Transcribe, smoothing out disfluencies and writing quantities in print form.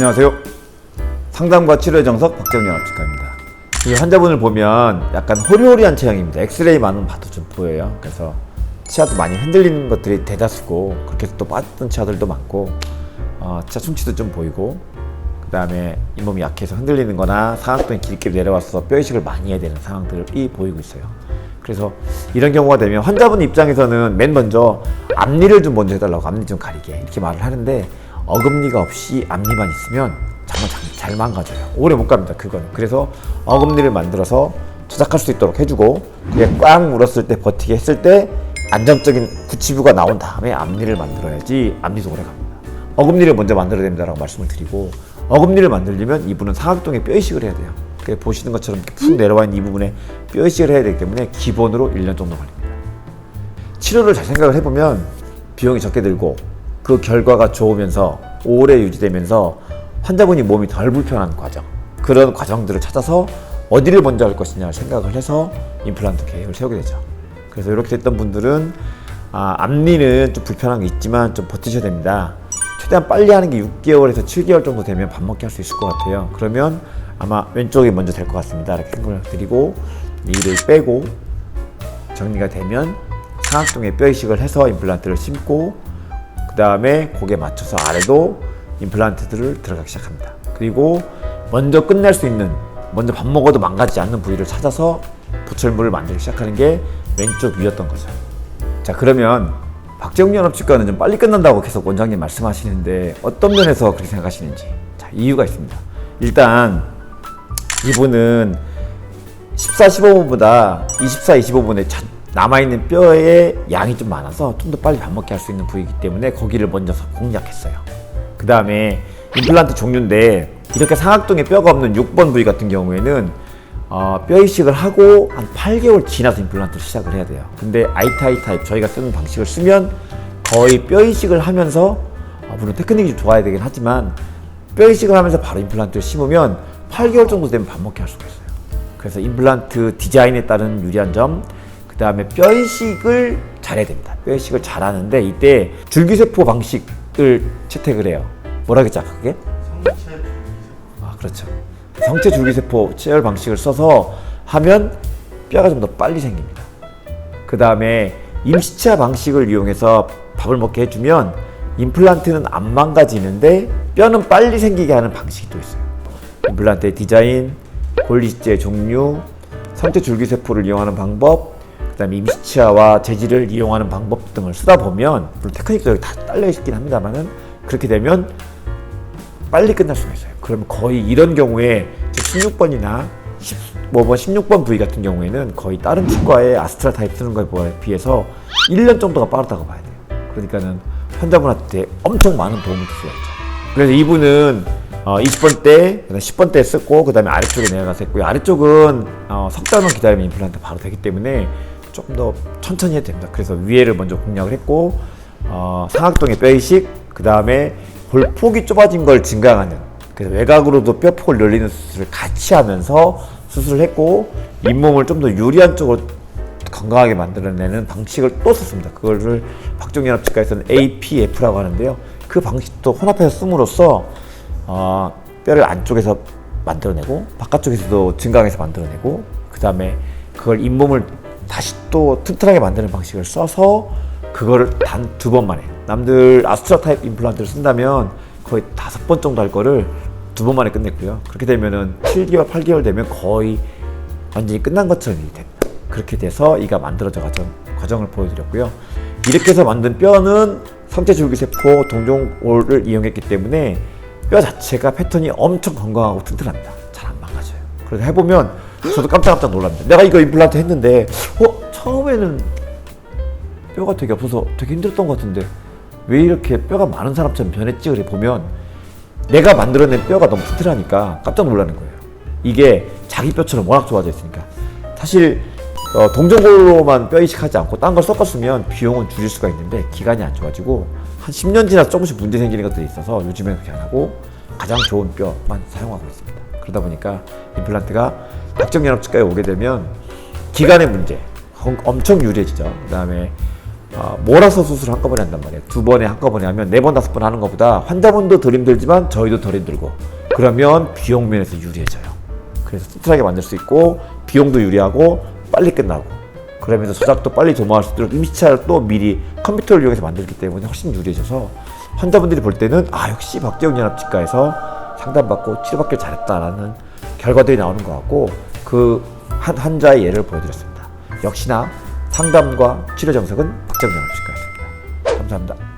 안녕하세요. 상담과 치료의 정석 박재훈연합치과입니다. 이 환자분을 보면 약간 호리호리한 체형입니다. 엑스레이만은 봐도 좀 보여요. 그래서 치아도 많이 흔들리는 것들이 대다수고, 그렇게 해서 또 빠졌던 치아들도 많고, 치아 충치도 좀 보이고, 그 다음에 잇몸이 약해서 흔들리는 거나 상악동이 길게 내려와서 뼈이식을 많이 해야 되는 상황들이 보이고 있어요. 그래서 이런 경우가 되면 환자분 입장에서는 맨 먼저 앞니를 좀 먼저 해달라고, 앞니 좀 가리게 이렇게 말을 하는데, 어금니가 없이 앞니만 있으면 정말 잘 망가져요. 오래 못 갑니다, 그건. 그래서 어금니를 만들어서 조작할 수 있도록 해주고, 그게 꽉 물었을 때, 버티게 했을 때 안정적인 구치부가 나온 다음에 앞니를 만들어야지 앞니도 오래 갑니다. 어금니를 먼저 만들어야 됩니다라고 말씀을 드리고, 어금니를 만들려면 이분은 상악동에 뼈이식을 해야 돼요. 보시는 것처럼 이렇게 푹 내려와 있는 이 부분에 뼈이식을 해야 되기 때문에 기본으로 1년 정도 걸립니다. 치료를 잘 생각을 해보면 비용이 적게 들고, 그 결과가 좋으면서 오래 유지되면서 환자분이 몸이 덜 불편한 과정, 그런 과정들을 찾아서 어디를 먼저 할 것이냐 생각을 해서 임플란트 계획을 세우게 되죠. 그래서 이렇게 됐던 분들은 앞니는 좀 불편한 게 있지만 좀 버티셔야 됩니다. 최대한 빨리 하는 게 6개월에서 7개월 정도 되면 밥 먹게 할 수 있을 것 같아요. 그러면 아마 왼쪽이 먼저 될 것 같습니다. 이렇게 생각을 드리고, 이를 빼고 정리가 되면 상악동에 뼈이식을 해서 임플란트를 심고, 그 다음에 거기에 맞춰서 아래도 임플란트들을 들어가기 시작합니다. 그리고 먼저 끝낼 수 있는, 먼저 밥 먹어도 망가지지 않는 부위를 찾아서 보철물을 만들기 시작하는 게 왼쪽 위였던 거죠. 자, 그러면 박재훈연합치과는 좀 빨리 끝난다고 계속 원장님 말씀하시는데 어떤 면에서 그렇게 생각하시는지. 자, 이유가 있습니다. 일단 이분은 14, 15분보다 24, 25분에 남아있는 뼈의 양이 좀 많아서 좀 더 빨리 밥 먹게 할 수 있는 부위이기 때문에 거기를 먼저 공략했어요. 그 다음에 임플란트 종류인데, 이렇게 상악동에 뼈가 없는 6번 부위 같은 경우에는 뼈이식을 하고 한 8개월 지나서 임플란트를 시작을 해야 돼요. 근데 아이타이 타입, 저희가 쓰는 방식을 쓰면 거의 뼈이식을 하면서, 물론 테크닉이 좀 좋아야 되긴 하지만 뼈이식을 하면서 바로 임플란트를 심으면 8개월 정도 되면 밥 먹게 할 수가 있어요. 그래서 임플란트 디자인에 따른 유리한 점, 그 다음에 뼈이식을 잘해야 됩니다. 뼈이식을 잘하는데 이때 줄기세포 방식을 채택을 해요. 뭐라 그랬죠, 그게? 그렇죠. 성체 줄기세포 체열 방식을 써서 하면 뼈가 좀 더 빨리 생깁니다. 그 다음에 임시치아 방식을 이용해서 밥을 먹게 해주면 임플란트는 안 망가지는데 뼈는 빨리 생기게 하는 방식이 또 있어요. 임플란트의 디자인, 골리시제 종류, 성체 줄기세포를 이용하는 방법, 그 다음에 임시치아와 재질을 이용하는 방법 등을 쓰다 보면, 물론 테크닉도 다 딸려 있긴 합니다만은, 그렇게 되면 빨리 끝날 수가 있어요. 그러면 거의 이런 경우에 16번이나 15번, 16번 부위 같은 경우에는 거의 다른 치과의 아스트라 타입 쓰는 거에 비해서 1년 정도가 빠르다고 봐야 돼요. 그러니까는 환자분한테 엄청 많은 도움을 줄 수가 있죠. 그래서 이분은 20번 때, 10번 때 썼고, 그 다음에 아래쪽에 내려가서 했고요. 아래쪽은 석 달만 기다리면 임플란트 바로 되기 때문에 조금 더 천천히 해도 됩니다. 그래서 위에를 먼저 공략을 했고, 상악동의 뼈이식, 그 다음에 볼폭이 좁아진 걸 증강하는, 그래서 외곽으로도 뼈폭을 늘리는 수술을 같이 하면서 수술을 했고, 잇몸을 좀 더 유리한 쪽으로 건강하게 만들어내는 방식을 또 썼습니다. 그거를 박재훈연합치과에서는 APF라고 하는데요. 그 방식도 혼합해서 씀으로써 뼈를 안쪽에서 만들어내고 바깥쪽에서도 증강해서 만들어내고, 그 다음에 그걸 잇몸을 다시 또 튼튼하게 만드는 방식을 써서 그거를 단 2번 만에, 남들 아스트라 타입 임플란트를 쓴다면 거의 5번 정도 할 거를 2번 만에 끝냈고요. 그렇게 되면은 7개월, 8개월 되면 거의 완전히 끝난 것처럼 됩니다. 그렇게 돼서 이가 만들어져 과정을 보여드렸고요. 이렇게 해서 만든 뼈는 성체 줄기세포 동종올을 이용했기 때문에 뼈 자체가 패턴이 엄청 건강하고 튼튼합니다. 잘 안 망가져요. 그래서 해보면 저도 깜짝깜짝 놀랍니다. 내가 이거 임플란트 했는데 처음에는 뼈가 되게 없어서 되게 힘들었던 것 같은데 왜 이렇게 뼈가 많은 사람처럼 변했지? 그래 보면 내가 만들어낸 뼈가 너무 튼튼하니까 깜짝 놀라는 거예요. 이게 자기 뼈처럼 워낙 좋아져 있으니까. 사실 동종골로만 뼈 이식하지 않고 딴 걸 섞었으면 비용은 줄일 수가 있는데 기간이 안 좋아지고 한 10년 지나서 조금씩 문제 생기는 것들이 있어서 요즘에는 그렇게 안 하고 가장 좋은 뼈만 사용하고 있습니다. 그러다 보니까 임플란트가 박재훈연합치과에 오게 되면 기간의 문제 엄청 유리해지죠. 그 다음에 몰아서 수술을 한꺼번에 한단 말이에요. 2번에 한꺼번에 하면 4번, 5번 하는 것보다 환자분도 덜 힘들지만 저희도 덜 힘들고, 그러면 비용 면에서 유리해져요. 그래서 튼튼하게 만들 수 있고 비용도 유리하고 빨리 끝나고, 그러면서 조작도 빨리 도모할 수 있도록 임시차를 또 미리 컴퓨터를 이용해서 만들기 때문에 훨씬 유리해져서 환자분들이 볼 때는 역시 박재웅연합치과에서 상담받고 치료받길 잘했다라는 결과들이 나오는 것 같고, 그 한 환자의 예를 보여드렸습니다. 역시나 상담과 치료 정석은 박재웅연합치과였습니다. 감사합니다.